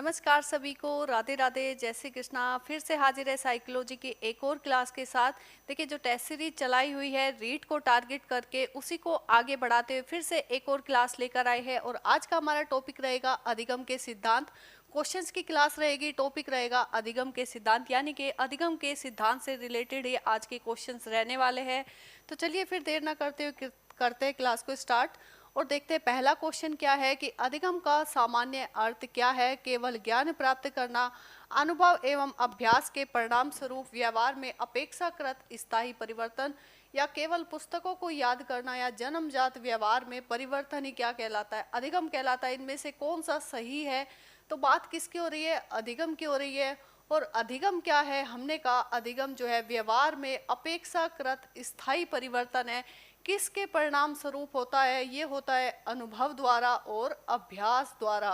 नमस्कार सभी को, राधे राधे, जय श्री कृष्णा। फिर से हाजिर है साइकोलॉजी की एक और क्लास के साथ। देखिए, जो टेस्ट सीरीज चलाई हुई है रीड को टारगेट करके, उसी को आगे बढ़ाते हुए फिर से एक और क्लास लेकर आए हैं। और आज का हमारा टॉपिक रहेगा अधिगम के सिद्धांत। क्वेश्चंस की क्लास रहेगी, टॉपिक रहेगा अधिगम के सिद्धांत, यानी कि अधिगम के सिद्धांत से रिलेटेड ये आज के क्वेश्चंस रहने वाले हैं। तो चलिए फिर देर ना करते हुए करते हैं क्लास को स्टार्ट और देखते हैं पहला क्वेश्चन क्या है कि अधिगम का सामान्य अर्थ क्या है। केवल ज्ञान प्राप्त करना, अनुभव एवं अभ्यास के परिणाम स्वरूप व्यवहार में अपेक्षाकृत स्थायी परिवर्तन, या केवल पुस्तकों को याद करना, या जन्मजात व्यवहार में परिवर्तन ही क्या कहलाता है? अधिगम कहलाता है। इनमें से कौन सा सही है? तो बात किसकी हो रही है? अधिगम की हो रही है। और अधिगम क्या है? हमने कहा अधिगम जो है व्यवहार में अपेक्षाकृत स्थायी परिवर्तन है। किसके परिणाम स्वरूप होता है? ये होता है अनुभव द्वारा और अभ्यास द्वारा।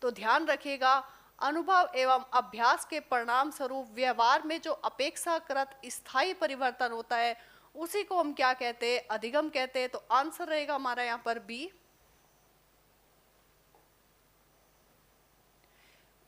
तो ध्यान रखिएगा, अनुभव एवं अभ्यास के परिणाम स्वरूप व्यवहार में जो अपेक्षाकृत स्थायी परिवर्तन होता है, उसी को हम क्या कहते हैं? अधिगम कहते हैं। तो आंसर रहेगा हमारा यहाँ पर बी।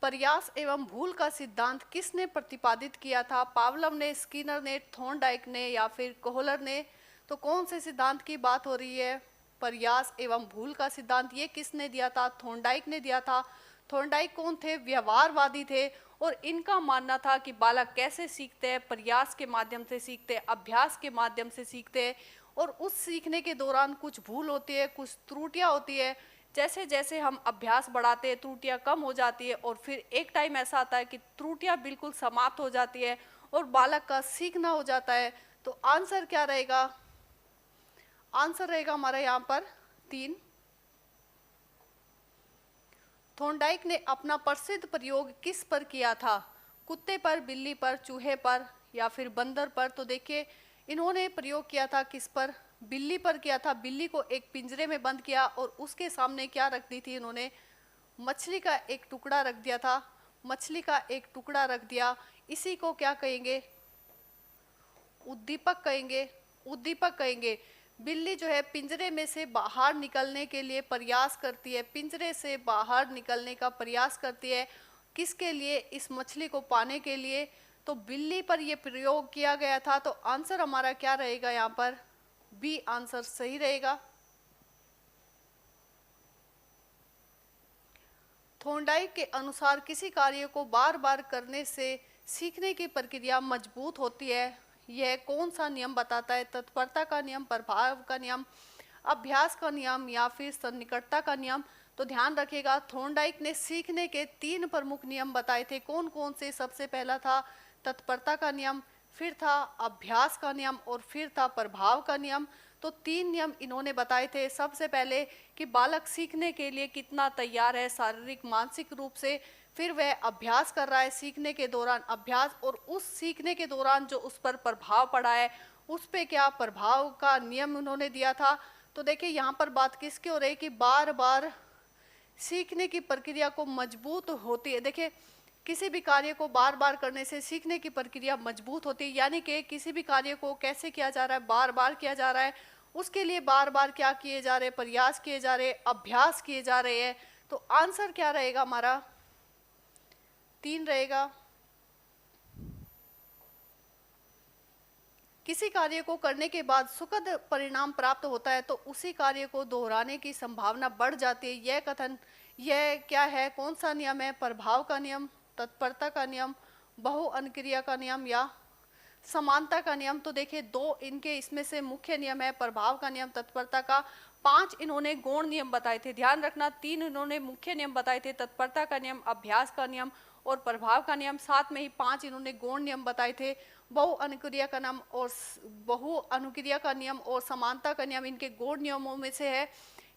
प्रयास एवं भूल का सिद्धांत किसने प्रतिपादित किया था? पावलव ने, स्किनर ने, थॉर्नडाइक ने, या फिर कोहलर ने? तो कौन से सिद्धांत की बात हो रही है? प्रयास एवं भूल का सिद्धांत। ये किसने दिया था? थॉर्नडाइक ने दिया था। थॉर्नडाइक कौन थे? व्यवहारवादी थे। और इनका मानना था कि बालक कैसे सीखते हैं? प्रयास के माध्यम से सीखते हैं, अभ्यास के माध्यम से सीखते हैं। और उस सीखने के दौरान कुछ भूल होती है, कुछ त्रुटियां होती है। जैसे जैसे हम अभ्यास बढ़ाते हैं, त्रुटियां कम हो जाती है, और फिर एक टाइम ऐसा आता है कि त्रुटियां बिल्कुल समाप्त हो जाती है और बालक का सीखना हो जाता है। तो आंसर क्या रहेगा? आंसर रहेगा हमारा यहाँ पर 3। थॉर्नडाइक ने अपना प्रसिद्ध प्रयोग किस पर किया था? कुत्ते पर, बिल्ली पर, चूहे पर, या फिर बंदर पर? तो देखिए, इन्होंने प्रयोग किया था किस पर? बिल्ली पर किया था। बिल्ली को एक पिंजरे में बंद किया और उसके सामने क्या रख दी थी इन्होंने? मछली का एक टुकड़ा रख दिया था। मछली का एक टुकड़ा रख दिया। इसी को क्या कहेंगे? उद्दीपक कहेंगे। उद्दीपक कहेंगे। बिल्ली जो है पिंजरे में से बाहर निकलने के लिए प्रयास करती है, पिंजरे से बाहर निकलने का प्रयास करती है। किसके लिए? इस मछली को पाने के लिए। तो बिल्ली पर यह प्रयोग किया गया था। तो आंसर हमारा क्या रहेगा यहाँ पर? बी आंसर सही रहेगा। थॉर्नडाइक के अनुसार किसी कार्य को बार बार करने से सीखने की प्रक्रिया मजबूत होती है। यह कौन सा नियम बताता है? तत्परता का नियम, प्रभाव का नियम, अभ्यास का नियम, या फिर सन्निकटता का नियम? तो ध्यान रखिएगा, थॉर्नडाइक ने सीखने के 3 प्रमुख नियम बताए थे। कौन कौन से? सबसे पहला था तत्परता का नियम, फिर था अभ्यास का नियम, और फिर था प्रभाव का नियम। तो 3 नियम इन्होंने बताए थे। सबसे पहले कि बालक सीखने के लिए कितना तैयार है शारीरिक मानसिक रूप से, फिर वह अभ्यास कर रहा है, सीखने के दौरान अभ्यास, और उस सीखने के दौरान जो उस पर प्रभाव पड़ा है, उस पे क्या प्रभाव का नियम उन्होंने दिया था। तो देखिए, यहाँ पर बात किसकी हो रही है कि बार बार सीखने की प्रक्रिया को मजबूत होती है। देखिए, किसी भी कार्य को बार बार करने से सीखने की प्रक्रिया मजबूत होती है, यानी कि किसी भी कार्य को कैसे किया जा रहा है? बार बार किया जा रहा है। उसके लिए बार बार क्या किए जा रहे हैं? प्रयास किए जा रहे हैं, अभ्यास किए जा रहे हैं। तो आंसर क्या रहेगा हमारा? 3 रहेगा। किसी कार्य को करने के बाद सुखद परिणाम प्राप्त होता है तो उसी कार्य को दोहराने की संभावना बढ़ जाती है। यह कथन, यह क्या है? कौन सा नियम है? प्रभाव का नियम, तत्परता का नियम, बहु अनुक्रिया का नियम, या समानता का नियम? तो देखिए, 2 इनके इसमें से मुख्य नियम है, प्रभाव का नियम, तत्परता का। 5 इन्होंने गौण नियम बताए थे। ध्यान रखना, 3 इन्होंने मुख्य नियम बताए थे, तत्परता का नियम, अभ्यास का नियम और प्रभाव का नियम। साथ में ही 5 इन्होंने गौण नियम बताए थे, बहु अनुक्रिया का नियम और समानता का नियम इनके गौण नियमों में से है।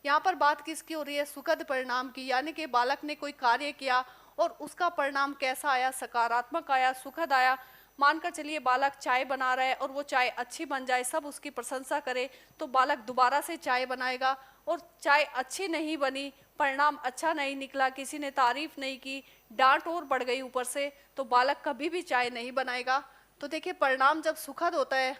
यहाँ पर बात किसकी हो रही है? सुखद परिणाम की, यानी कि बालक ने कोई कार्य किया और उसका परिणाम कैसा आया? सकारात्मक आया, सुखद आया। मानकर चलिए बालक चाय बना रहा है और वो चाय अच्छी बन जाए, सब उसकी प्रशंसा करे, तो बालक दोबारा से चाय बनाएगा। और चाय अच्छी नहीं बनी, परिणाम अच्छा नहीं निकला, किसी ने तारीफ नहीं की, डांट और बढ़ गई ऊपर से, तो बालक कभी भी चाय नहीं बनाएगा। तो देखिए, परिणाम जब सुखद होता है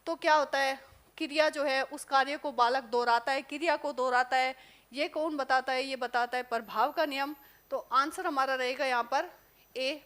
तो क्या होता है? क्रिया जो है उस कार्य को बालक दोहराता है, क्रिया को दोहराता है। ये कौन बताता है? ये बताता है प्रभाव का नियम। तो आंसर हमारा रहेगा यहाँ पर ए।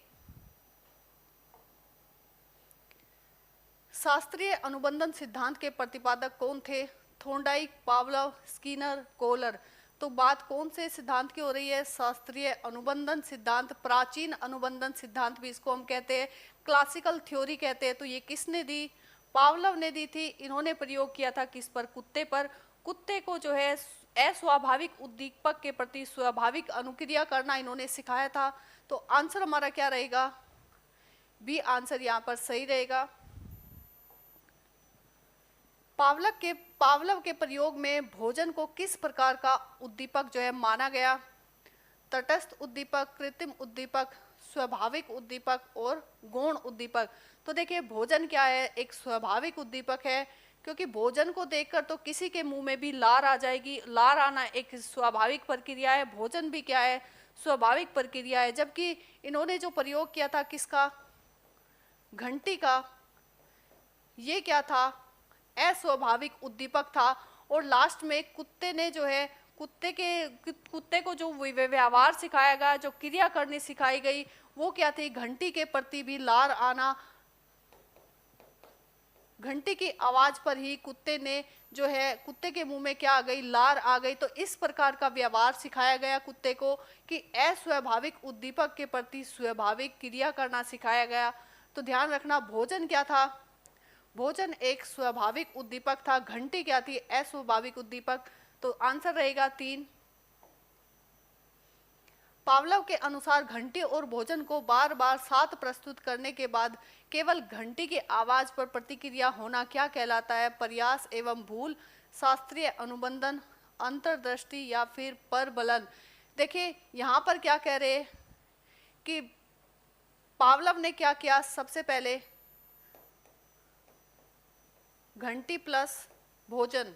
शास्त्रीय अनुबंधन सिद्धांत के प्रतिपादक कौन थे? थोर्नडाइक, पावलोव, स्किनर, कोहलर। तो बात कौन से सिद्धांत की हो रही है? शास्त्रीय अनुबंधन सिद्धांत, प्राचीन अनुबंधन सिद्धांत भी इसको हम कहते हैं, क्लासिकल थ्योरी कहते हैं। तो ये किसने दी? पावलोव ने दी थी। इन्होंने प्रयोग किया था किस पर? कुत्ते पर। कुत्ते को जो है अस्वाभाविक उद्दीपक के प्रति स्वाभाविक अनुक्रिया करना इन्होंने सिखाया था। तो आंसर हमारा क्या रहेगा? बी आंसर यहाँ पर सही रहेगा। पावलोव के प्रयोग में भोजन को किस प्रकार का उद्दीपक जो है माना गया? तटस्थ उद्दीपक, कृत्रिम उद्दीपक, स्वाभाविक उद्दीपक और गौण उद्दीपक। तो देखिए भोजन क्या है? एक स्वाभाविक उद्दीपक है, क्योंकि भोजन को देखकर तो किसी के मुंह में भी लार आ जाएगी। लार आना एक स्वाभाविक प्रक्रिया है, भोजन भी क्या है? स्वाभाविक प्रक्रिया है। जबकि इन्होंने जो प्रयोग किया था किसका? घंटी का, ये क्या था? अस्वाभाविक उद्दीपक था। और लास्ट में कुत्ते ने जो है कुत्ते को जो व्यवहार सिखाया गया, जो क्रिया करनी सिखाई गई, वो क्या थी? घंटी के प्रति भी लार आना। घंटी की आवाज पर ही कुत्ते ने जो है, कुत्ते के मुंह में क्या आ गई? लार आ गई। तो इस प्रकार का व्यवहार सिखाया गया कुत्ते को कि अस्वाभाविक उद्दीपक के प्रति स्वाभाविक क्रिया करना सिखाया गया। तो ध्यान रखना, भोजन क्या था? भोजन एक स्वाभाविक उद्दीपक था। घंटी क्या थी? अस्वाभाविक उद्दीपक। तो आंसर रहेगा 3। पावलोव के अनुसार घंटी और भोजन को बार बार साथ प्रस्तुत करने के बाद केवल घंटी की आवाज पर प्रतिक्रिया होना क्या कहलाता है? प्रयास एवं भूल, शास्त्रीय अनुबंधन, अंतर्दृष्टि या फिर परबलन। देखिए यहाँ पर क्या कह रहे हैं कि पावलोव ने क्या किया? सबसे पहले घंटी प्लस भोजन।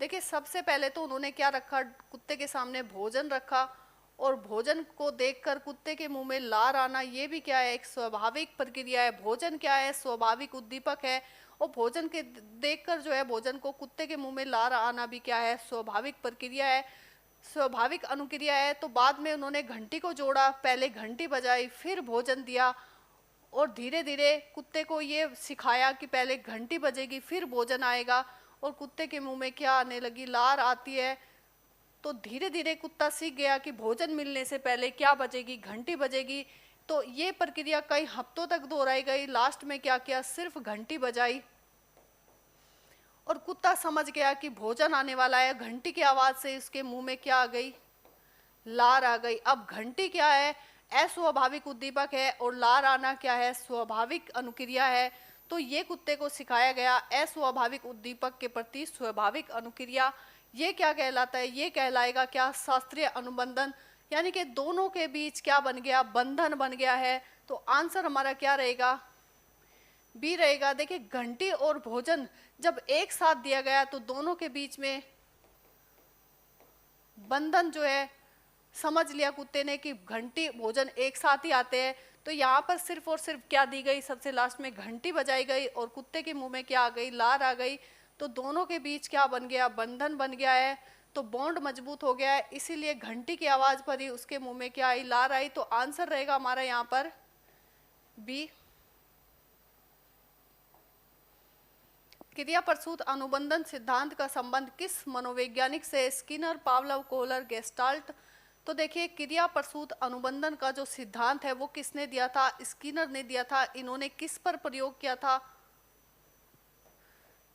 देखिए सबसे पहले तो उन्होंने क्या रखा? कुत्ते के सामने भोजन रखा, और भोजन को देखकर कुत्ते के मुंह में लार आना, ये भी क्या है? एक स्वाभाविक प्रक्रिया है। भोजन क्या है? स्वाभाविक उद्दीपक है। और भोजन के देखकर जो है, भोजन को कुत्ते के मुंह में लार आना भी क्या है? स्वाभाविक प्रक्रिया है, स्वाभाविक अनुक्रिया है। तो बाद में उन्होंने घंटी को जोड़ा, पहले घंटी बजाई, फिर भोजन दिया, और धीरे धीरे कुत्ते को ये सिखाया कि पहले घंटी बजेगी फिर भोजन आएगा। और कुत्ते के मुंह में क्या आने लगी? लार आती है। तो धीरे धीरे कुत्ता सीख गया कि भोजन मिलने से पहले क्या बजेगी? घंटी बजेगी। तो ये प्रक्रिया कई हफ्तों तक दोहराई गई। लास्ट में क्या किया? सिर्फ घंटी बजाई, और कुत्ता समझ गया कि भोजन आने वाला है। घंटी की आवाज से उसके मुंह में क्या आ गई? लार आ गई। अब घंटी क्या है? अस्वाभाविक उद्दीपक है, और लार आना क्या है? स्वाभाविक अनुक्रिया है। तो ये कुत्ते को सिखाया गया अस्वाभाविक उद्दीपक के प्रति स्वाभाविक अनुक्रिया। ये क्या कहलाता है? ये कहलाएगा क्या? शास्त्रीय अनुबंधन। यानी कि दोनों के बीच क्या बन गया? बंधन बन गया है। तो आंसर हमारा क्या रहेगा? बी रहेगा। देखिए घंटी और भोजन जब एक साथ दिया गया तो दोनों के बीच में बंधन जो है समझ लिया कुत्ते ने कि घंटी भोजन एक साथ ही आते हैं। तो यहाँ पर सिर्फ और सिर्फ क्या दी गई? सबसे लास्ट में घंटी बजाई गई, और कुत्ते के मुंह में क्या आ गई? लार आ गई। तो दोनों के बीच क्या बन गया? बंधन बन गया है। तो बॉन्ड मजबूत हो गया है। इसीलिए घंटी की आवाज पर ही उसके मुंह में क्या आई? लार आई। तो आंसर रहेगा हमारा यहाँ पर बी। क्रिया प्रसूत अनुबंधन सिद्धांत का संबंध किस मनोवैज्ञानिक से? Skinner, Pavlov, Kohler, gestalt. तो देखिए क्रिया प्रसूत अनुबंधन का जो सिद्धांत है वो किसने दिया था? स्किनर ने दिया था। इन्होंने किस पर प्रयोग किया था?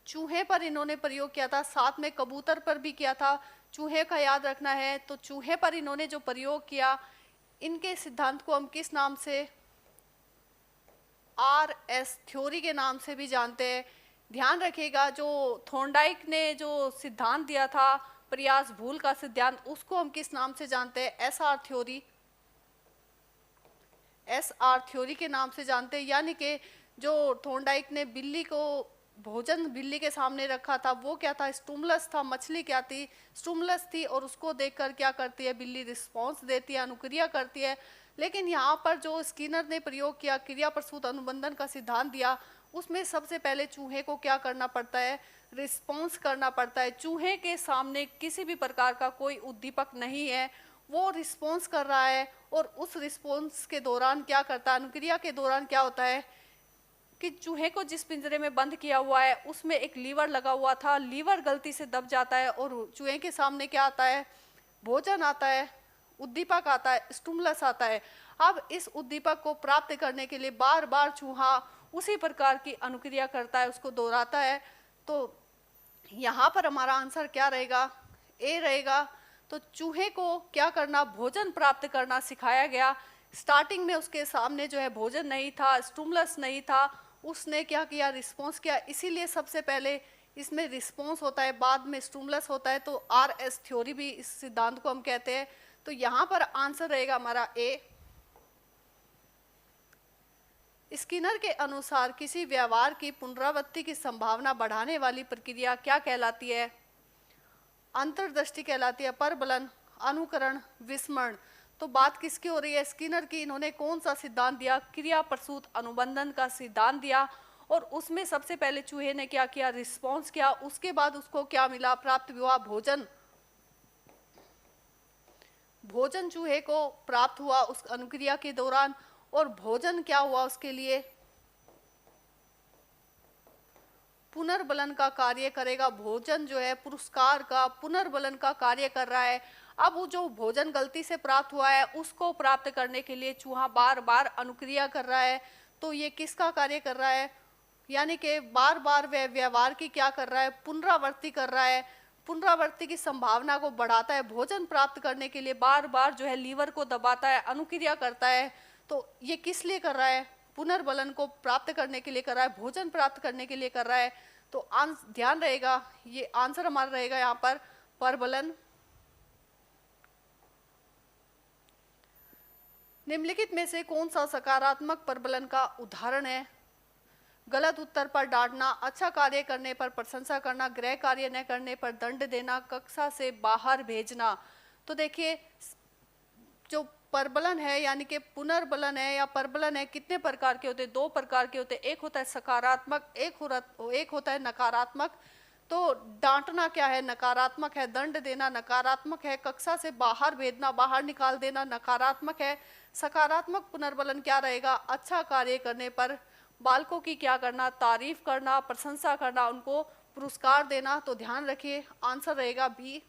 चूहे पर इन्होंने प्रयोग किया था, साथ में कबूतर पर भी किया था। चूहे का याद रखना है। तो चूहे पर इन्होंने जो प्रयोग किया, इनके सिद्धांत को हम किस नाम से? RS थ्योरी के नाम से भी जानते हैं। ध्यान रखिएगा, जो थॉर्नडाइक ने जो सिद्धांत दिया था प्रयास भूल का सिद्धांत, उसको हम किस नाम से जानते हैं? SR theory. SR थ्योरी के नाम से जानते हैं। यानी कि जो थॉर्नडाइक ने बिल्ली को भोजन बिल्ली के सामने रखा था, वो क्या था? स्टुमुलस था। मछली क्या थी? स्टुमुलस थी। और उसको देखकर क्या करती है बिल्ली? रिस्पॉन्स देती है, अनुक्रिया करती है। लेकिन यहाँ पर जो स्किनर ने प्रयोग किया, क्रिया प्रसूत अनुबंधन का सिद्धांत दिया, उसमें सबसे पहले चूहे को क्या करना पड़ता है? रिस्पॉन्स करना पड़ता है। चूहे के सामने किसी भी प्रकार का कोई उद्दीपक नहीं है, वो रिस्पॉन्स कर रहा है, और उस रिस्पॉन्स के दौरान क्या करता है, अनुक्रिया के दौरान क्या होता है कि चूहे को जिस पिंजरे में बंद किया हुआ है उसमें एक लीवर लगा हुआ था, लीवर गलती से दब जाता है और चूहे के सामने क्या आता है, भोजन आता है, उद्दीपक आता है, स्टिमुलस आता है। अब इस उद्दीपक को प्राप्त करने के लिए बार बार चूहा उसी प्रकार की अनुक्रिया करता है, उसको दोहराता है। तो यहाँ पर हमारा आंसर क्या रहेगा, ए रहेगा। तो चूहे को क्या करना, भोजन प्राप्त करना सिखाया गया। स्टार्टिंग में उसके सामने जो है भोजन नहीं था, स्टिमुलस नहीं था, उसने क्या किया, रिस्पॉन्स किया। इसीलिए सबसे पहले इसमें रिस्पॉन्स होता है, बाद में स्टिमुलस होता है। तो आरएस थ्योरी भी इस सिद्धांत को हम कहते हैं। तो यहाँ पर आंसर रहेगा हमारा ए। स्किनर के अनुसार किसी व्यवहार की पुनरावृत्ति की संभावना बढ़ाने वाली प्रक्रिया क्या कहलाती है? अंतर्दृष्टि कहलाती है, परबलन, अनुकरण, विस्मरण। तो बात किसकी हो रही है, स्किनर की। इन्होंने कौन सा सिद्धांत दिया, क्रिया प्रसूत अनुबंधन का सिद्धांत दिया। और उसमें सबसे पहले चूहे ने क्या किया, रिस्पॉन्स किया। उसके बाद उसको क्या मिला, प्राप्त हुआ भोजन। भोजन चूहे को प्राप्त हुआ उस अनुक्रिया के दौरान। और भोजन क्या हुआ उसके लिए, पुनर्बलन का कार्य करेगा। भोजन जो है पुरस्कार का, पुनर्बलन का कार्य कर रहा है। अब वो जो भोजन गलती से प्राप्त हुआ है उसको प्राप्त करने के लिए चूहा बार बार अनुक्रिया कर रहा है। तो ये किसका कार्य कर रहा है, यानी कि बार बार वह व्यवहार की क्या कर रहा है, पुनरावृत्ति कर रहा है। पुनरावृत्ति की संभावना को बढ़ाता है। भोजन प्राप्त करने के लिए बार बार जो है लीवर को दबाता है, अनुक्रिया करता है। तो ये किस लिए कर रहा है, पुनर्बलन को प्राप्त करने के लिए कर रहा है, भोजन प्राप्त करने के लिए कर रहा है। तो ध्यान रहेगा, ये आंसर हमारा रहेगा यहाँ पर परबलन। निम्नलिखित में से कौन सा सकारात्मक परबलन का उदाहरण है? गलत उत्तर पर डांटना, अच्छा कार्य करने पर प्रशंसा करना, गृह कार्य न करने पर दंड देना, कक्षा से बाहर भेजना। तो देखिए, जो परबलन है यानी कि पुनर्बलन है या परबलन है, कितने प्रकार के होते हैं, दो प्रकार के होते हैं। एक होता है सकारात्मक, एक होता है नकारात्मक। तो डांटना क्या है, नकारात्मक है। दंड देना नकारात्मक है। कक्षा से बाहर भेजना, बाहर निकाल देना नकारात्मक है। सकारात्मक पुनर्बलन क्या रहेगा, अच्छा कार्य करने पर बालकों की क्या करना, तारीफ करना, प्रशंसा करना, उनको पुरस्कार देना। तो ध्यान रखिए, आंसर रहेगा बी।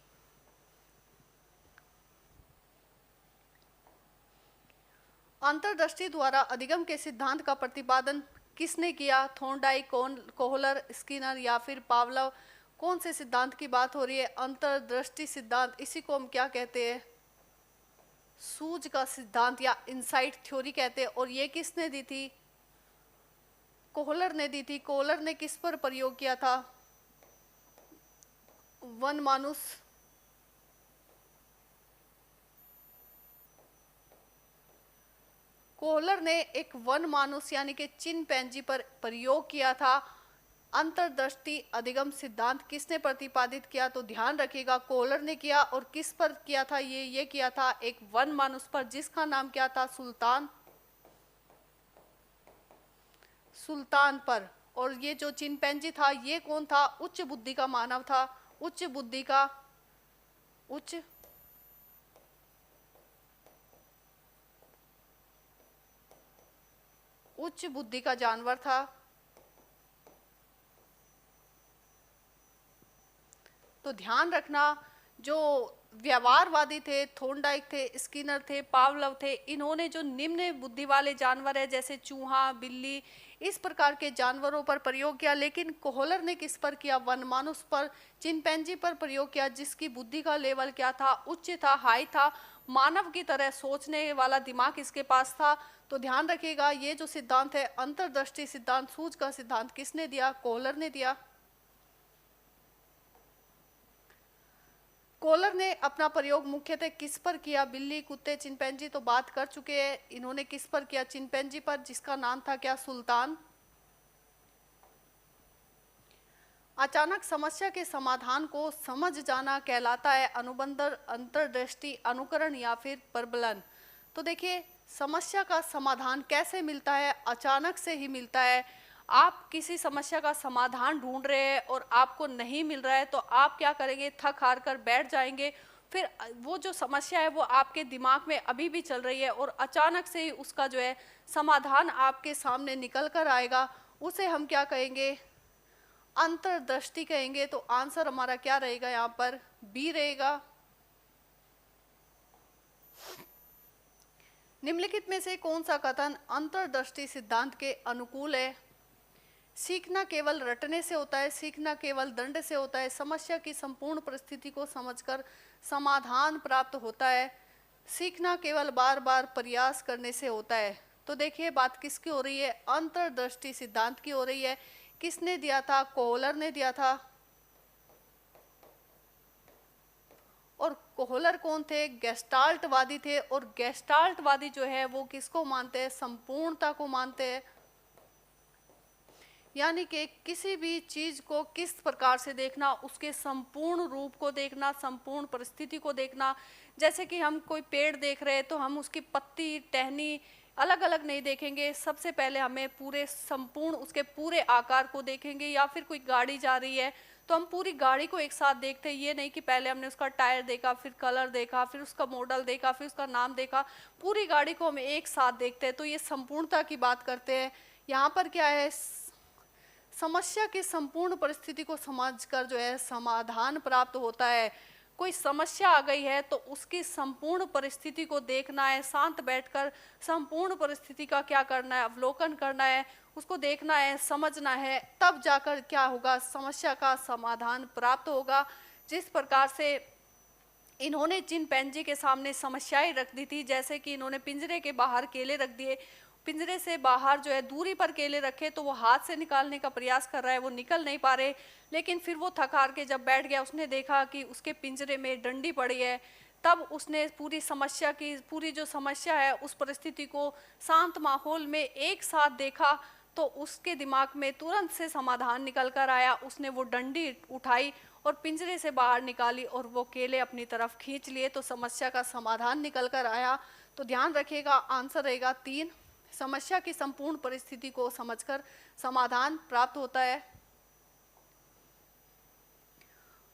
अंतर्दृष्टि द्वारा अधिगम के सिद्धांत का प्रतिपादन किसने किया? थॉर्नडाइक, कोहलर, स्किनर या फिर पावलोव? कौन से सिद्धांत की बात हो रही है? अंतर्दृष्टि सिद्धांत। इसी को हम क्या कहते हैं, सूझ का सिद्धांत या इनसाइट थ्योरी कहते हैं। और ये किसने दी थी? कोहलर ने दी थी। कोहलर ने किस पर प्रयोग किया था? वन मानुस। कोहलर ने एक वन मानुस यानी कि चिंपैंजी पर प्रयोग किया था। अंतर्दृष्टि अधिगम सिद्धांत किसने प्रतिपादित किया? तो ध्यान रखिएगा, कोहलर ने किया। और किस पर किया था? ये किया था एक वन मानुस पर, जिसका नाम क्या था? सुल्तान पर। और ये जो चिंपैंजी था, ये कौन था? उच्च बुद्धि का मानव था, उच्च बुद्धि का जानवर था। तो ध्यान रखना, जो व्यवहारवादी थे, थॉर्नडाइक थे, स्किनर थे, पावलोव थे, इन्होंने जो निम्न बुद्धि वाले जानवर है जैसे चूहा, बिल्ली, इस प्रकार के जानवरों पर प्रयोग किया। लेकिन कोहलर ने किस पर किया? वनमानुस पर, चिंपैंजी पर प्रयोग किया, जिसकी बुद्धि का लेवल क्या था? उच्च था, हाई था। मानव की तरह सोचने वाला दिमाग इसके पास था। तो ध्यान रखिएगा, ये जो सिद्धांत है अंतर्दृष्टि सिद्धांत, सूझ का सिद्धांत, किसने दिया? कोहलर ने दिया। कोहलर ने अपना प्रयोग मुख्यतः किस पर किया? बिल्ली, कुत्ते, चिंपैंजी तो बात कर चुके हैं। इन्होंने किस पर किया? चिंपैंजी पर, जिसका नाम था क्या? सुल्तान। अचानक समस्या के समाधान को समझ जाना कहलाता है अनुबंध, अंतर्दृष्टि, अनुकरण या फिर प्रबलन। तो देखिए, समस्या का समाधान कैसे मिलता है? अचानक से ही मिलता है। आप किसी समस्या का समाधान ढूंढ रहे हैं और आपको नहीं मिल रहा है, तो आप क्या करेंगे? थक हार कर बैठ जाएंगे। फिर वो जो समस्या है वो आपके दिमाग में अभी भी चल रही है और अचानक से ही उसका जो है समाधान आपके सामने निकल कर आएगा, उसे हम क्या कहेंगे, अंतर्दृष्टि कहेंगे। तो आंसर हमारा क्या रहेगा यहाँ पर, बी रहेगा। निम्नलिखित में से कौन सा कथन अंतर्दृष्टि सिद्धांत के अनुकूल है? सीखना केवल रटने से होता है, सीखना केवल दंड से होता है, समस्या की संपूर्ण परिस्थिति को समझकर समाधान प्राप्त होता है, सीखना केवल बार बार प्रयास करने से होता है। तो देखिए बात किसकी हो रही है, अंतर्दृष्टि सिद्धांत की हो रही है। किसने दिया था, कोहलर ने दिया था। और कोहलर कौन थे, गेस्टाल्टवादी थे। और गेस्टाल्टवादी जो है वो किसको मानते हैं, संपूर्णता को मानते हैं। यानी कि किसी भी चीज को किस प्रकार से देखना, उसके संपूर्ण रूप को देखना, संपूर्ण परिस्थिति को देखना। जैसे कि हम कोई पेड़ देख रहे हैं तो हम उसकी पत्ती टहनी अलग अलग नहीं देखेंगे, सबसे पहले हमें पूरे संपूर्ण उसके पूरे आकार को देखेंगे। या फिर कोई गाड़ी जा रही है तो हम पूरी गाड़ी को एक साथ देखते हैं, ये नहीं कि पहले हमने उसका टायर देखा, फिर कलर देखा, फिर उसका मॉडल देखा, फिर उसका नाम देखा, पूरी गाड़ी को हम एक साथ देखते हैं। तो ये संपूर्णता की बात करते हैं। यहाँ पर क्या है, समस्या की संपूर्ण परिस्थिति को समझकर जो है समाधान प्राप्त होता है। कोई समस्या आ गई है तो उसकी संपूर्ण परिस्थिति को देखना है, शांत बैठकर संपूर्ण परिस्थिति का क्या करना है, अवलोकन करना है, उसको देखना है, समझना है, तब जाकर क्या होगा, समस्या का समाधान प्राप्त होगा। जिस प्रकार से इन्होंने चिंपैंजी के सामने समस्याएं रख दी थी, जैसे कि इन्होंने पिंजरे के बाहर केले रख दिए, पिंजरे से बाहर जो है दूरी पर केले रखे, तो वो हाथ से निकालने का प्रयास कर रहा है, वो निकल नहीं पा रहे। लेकिन फिर वो थक हार के जब बैठ गया, उसने देखा कि उसके पिंजरे में डंडी पड़ी है, तब उसने पूरी समस्या की पूरी जो समस्या है उस परिस्थिति को शांत माहौल में एक साथ देखा, तो उसके दिमाग में तुरंत से समाधान निकल कर आया। उसने वो डंडी उठाई और पिंजरे से बाहर निकाली और वो केले अपनी तरफ खींच लिए, तो समस्या का समाधान निकल कर आया। तो ध्यान रखिएगा, आंसर रहेगा 3। समस्या की संपूर्ण परिस्थिति को समझकर समाधान प्राप्त होता है।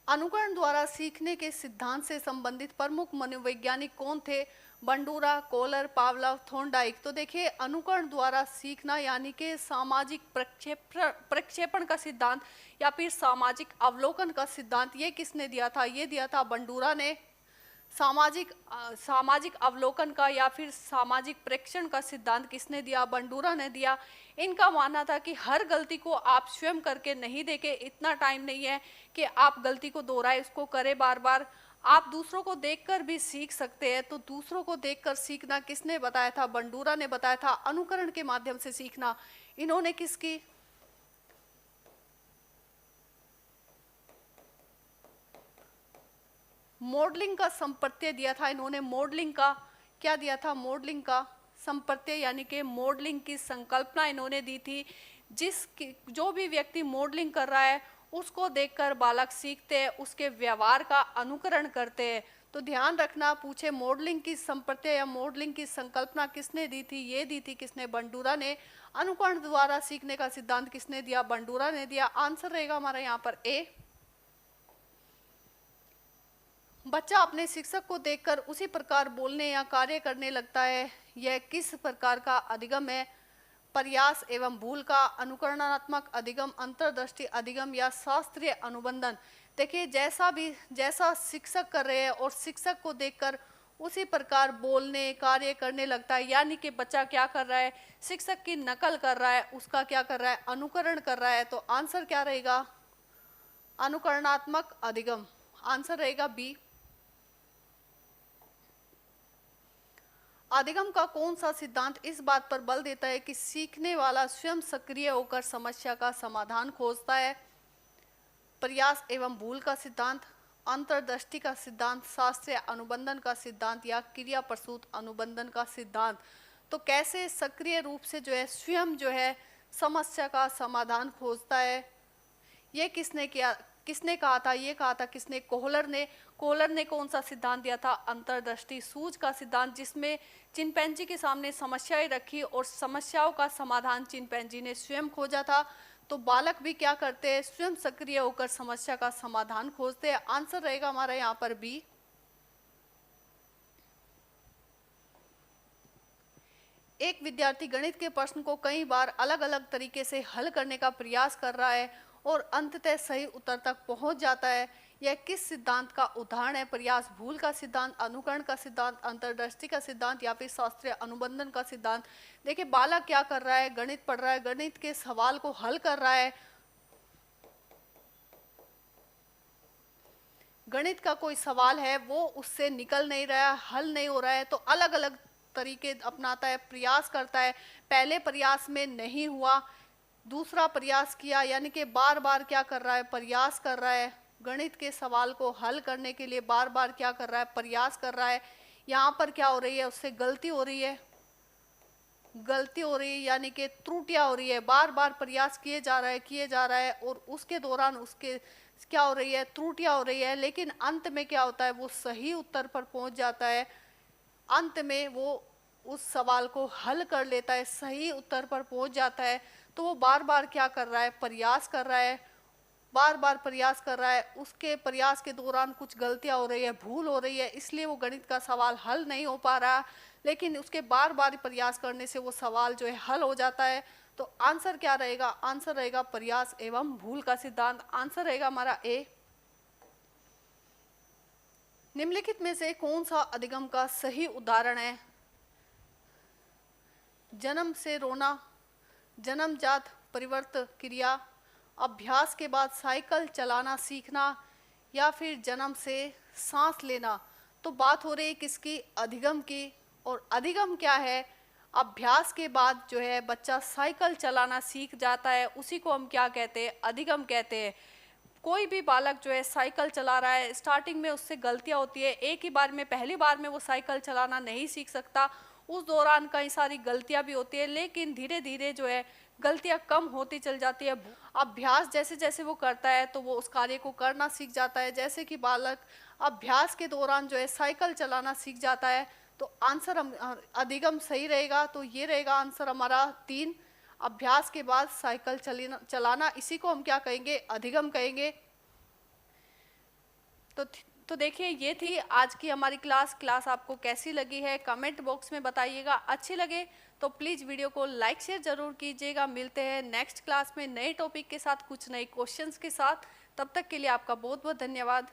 अनुकरण द्वारा सीखने के सिद्धांत से संबंधित प्रमुख मनोवैज्ञानिक कौन थे? Bandura, Kohler, Pavlov, Thorndike. तो देखिए अनुकरण द्वारा सीखना यानी कि सामाजिक प्रक्षेपण का सिद्धांत या फिर सामाजिक अवलोकन का सिद्धांत, ये किसने दिया था? ये दिया था बंडूरा ने। सामाजिक अवलोकन का या फिर सामाजिक प्रेक्षण का सिद्धांत किसने दिया? बंडूरा ने दिया। इनका मानना था कि हर गलती को आप स्वयं करके नहीं देखें, इतना टाइम नहीं है कि आप गलती को दोहराए, उसको करें बार बार। आप दूसरों को देखकर भी सीख सकते हैं। तो दूसरों को देखकर सीखना किसने बताया था? बंडूरा ने बताया था। अनुकरण के माध्यम से सीखना इन्होंने किसकी? मॉडलिंग का संप्रत्यय दिया था इन्होंने। मॉडलिंग का क्या दिया था? मॉडलिंग का संप्रत्यय यानी कि मॉडलिंग की संकल्पना इन्होंने दी थी। जो भी व्यक्ति मॉडलिंग कर रहा है उसको देखकर बालक सीखते हैं, उसके व्यवहार का अनुकरण करते हैं। तो ध्यान रखना, पूछे मॉडलिंग की संप्रत्यय या मॉडलिंग की संकल्पना किसने दी थी? ये दी थी किसने? बंडूरा ने। अनुकरण द्वारा सीखने का सिद्धांत किसने दिया? बंडूरा ने दिया। आंसर रहेगा हमारा यहाँ पर ए। बच्चा अपने शिक्षक को देखकर उसी प्रकार बोलने या कार्य करने लगता है, यह किस प्रकार का अधिगम है? प्रयास एवं भूल का, अनुकरणात्मक अधिगम, अंतर्दृष्टि अधिगम या शास्त्रीय अनुबंधन। देखिए जैसा शिक्षक कर रहे हैं और शिक्षक को देखकर उसी प्रकार बोलने कार्य करने लगता है, यानी कि बच्चा क्या कर रहा है? शिक्षक की नकल कर रहा है, उसका क्या कर रहा है? अनुकरण कर रहा है। तो आंसर क्या रहेगा? अनुकरणात्मक अधिगम। आंसर रहेगा बी। अधिगम का कौन सा सिद्धांत इस बात पर बल देता है कि सीखने वाला स्वयं सक्रिय होकर समस्या का समाधान खोजता है? प्रयास एवं भूल का सिद्धांत, अंतर्दृष्टि का सिद्धांत, शास्त्रीय अनुबंधन का सिद्धांत या क्रिया प्रसूत अनुबंधन का सिद्धांत। तो कैसे सक्रिय रूप से जो है स्वयं जो है समस्या का समाधान खोजता है, ये किसने कहा था? ये कहा था किसने? कोहलर ने। कोहलर ने कौन सा सिद्धांत दिया था? अंतर्दृष्टि सूझ का सिद्धांत, जिसमें चिंपैंजी के सामने समस्याएं रखी और समस्याओं का समाधान चिंपैंजी ने स्वयं खोजा था। तो बालक भी क्या करते हैं? स्वयं सक्रिय होकर समस्या का समाधान खोजते हैं। आंसर रहेगा हमारा यहाँ पर बी। एक विद्यार्थी गणित के प्रश्न को कई बार अलग अलग तरीके से हल करने का प्रयास कर रहा है और अंततः सही उत्तर तक पहुंच जाता है। यह किस सिद्धांत का उदाहरण है? प्रयास भूल का सिद्धांत, अनुकरण का सिद्धांत, अंतर्दृष्टि का सिद्धांत या फिर शास्त्रीय अनुबंधन का सिद्धांत। देखिए बालक क्या कर रहा है, गणित पढ़ रहा है, गणित के सवाल को हल कर रहा है। गणित का कोई सवाल है वो उससे निकल नहीं रहा है, हल नहीं हो रहा है, तो अलग अलग तरीके अपनाता है, प्रयास करता है। पहले प्रयास में नहीं हुआ, दूसरा प्रयास किया, यानी कि बार बार क्या कर रहा है, प्रयास कर रहा है। गणित के सवाल को हल करने के लिए बार बार क्या कर रहा है, प्रयास कर रहा है। यहाँ पर क्या हो रही है, उससे गलती हो रही है, यानी कि त्रुटियां हो रही है। बार बार प्रयास किए जा रहा है और उसके दौरान उसके क्या हो रही है, त्रुटियां हो रही है, लेकिन अंत में क्या होता है, वो सही उत्तर पर पहुंच जाता है। अंत में वो उस सवाल को हल कर लेता है, सही उत्तर पर पहुंच जाता है। तो वो बार बार क्या कर रहा है, प्रयास कर रहा है, बार बार प्रयास कर रहा है। उसके प्रयास के दौरान कुछ गलतियां हो रही है, भूल हो रही है, इसलिए वो गणित का सवाल हल नहीं हो पा रहा, लेकिन उसके बार बार प्रयास करने से वो सवाल जो है हल हो जाता है। तो आंसर क्या रहेगा, आंसर रहेगा प्रयास एवं भूल का सिद्धांत। आंसर रहेगा हमारा ए। निम्नलिखित में से कौन सा अधिगम का सही उदाहरण है? जन्म से रोना, जन्मजात परिवर्त क्रिया, अभ्यास के बाद साइकिल चलाना सीखना या फिर जन्म से सांस लेना। तो बात हो रही है किसकी, अधिगम की। और अधिगम क्या है, अभ्यास के बाद जो है बच्चा साइकिल चलाना सीख जाता है, उसी को हम क्या कहते हैं, अधिगम कहते हैं। कोई भी बालक जो है साइकिल चला रहा है, स्टार्टिंग में उससे गलतियां होती है, एक ही बार में, पहली बार में वो साइकिल चलाना नहीं सीख सकता, उस दौरान कई सारी गलतियां भी होती है, लेकिन धीरे धीरे जो है गलतियां कम होती चल जाती है। अभ्यास जैसे जैसे वो करता है तो वो उस कार्य को करना सीख जाता है। जैसे कि बालक अभ्यास के दौरान जो है साइकिल चलाना सीख जाता है, तो आंसर हम अधिगम सही रहेगा। तो ये रहेगा आंसर हमारा 3, अभ्यास के बाद साइकिल चलाना, इसी को हम क्या कहेंगे, अधिगम कहेंगे। तो देखिए ये थी आज की हमारी क्लास आपको कैसी लगी है कमेंट बॉक्स में बताइएगा। अच्छी लगे तो प्लीज़ वीडियो को लाइक शेयर ज़रूर कीजिएगा। मिलते हैं नेक्स्ट क्लास में नए टॉपिक के साथ, कुछ नए क्वेश्चंस के साथ। तब तक के लिए आपका बहुत बहुत धन्यवाद।